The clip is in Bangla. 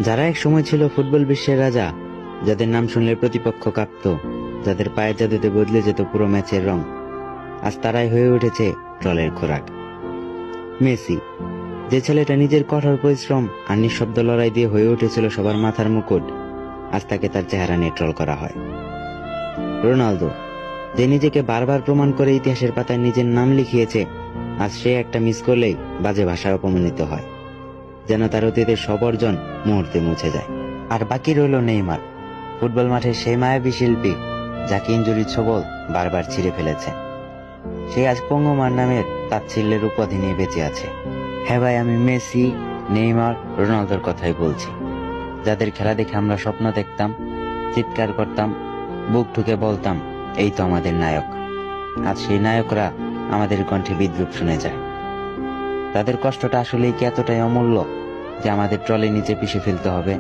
যারা এক সময় ছিল ফুটবল বিশ্বের রাজা, যাদের নাম শুনলে প্রতিপক্ষ কাঁপত, যাদের পায়ের জাদুতে বদলে যেত পুরো ম্যাচের রং, আজ তারাই হয়ে উঠেছে ট্রলের খোরাক। মেসি, যে ছেলেটা নিজের কঠোর পরিশ্রম আর নিঃশব্দ লড়াই দিয়ে হয়ে উঠেছিল সবার মাথার মুকুট, আজ তাকে তার চেহারা নিয়ে ট্রল করা হয়। রোনালদো, যে নিজেকে বারবার প্রমাণ করে ইতিহাসের পাতায় নিজের নাম লিখিয়েছে, আজ সে একটা মিস করলেই বাজে ভাষায় অপমানিত হয়, যেন তার অতীতের সব অর্জন মুহূর্তে মুছে যায়। আর বাকি রইল নেইমার, ফুটবল মাঠের সেই মায়াবী শিল্পী, যাকে ইনজুরির ছোবল বারবার ছিঁড়ে ফেলেছে। সে আজ পঙ্গুমার নামের তাচ্ছিল্যের উপাধি নিয়ে বেঁচে আছে। হ্যাঁ ভাই, আমি মেসি, নেইমার, রোনালদোর কথাই বলছি, যাদের খেলা দেখে আমরা স্বপ্ন দেখতাম, চিৎকার করতাম, বুক ঠুকে বলতাম, এই তো আমাদের নায়ক। আজ সেই নায়করা আমাদের কণ্ঠে বিদ্রূপ শুনে যায়। তাদের কষ্টটা আসলেই কি এতটাই অমূল্য যে আমাদের ট্রলে নিচে পিষে ফেলতে হবে?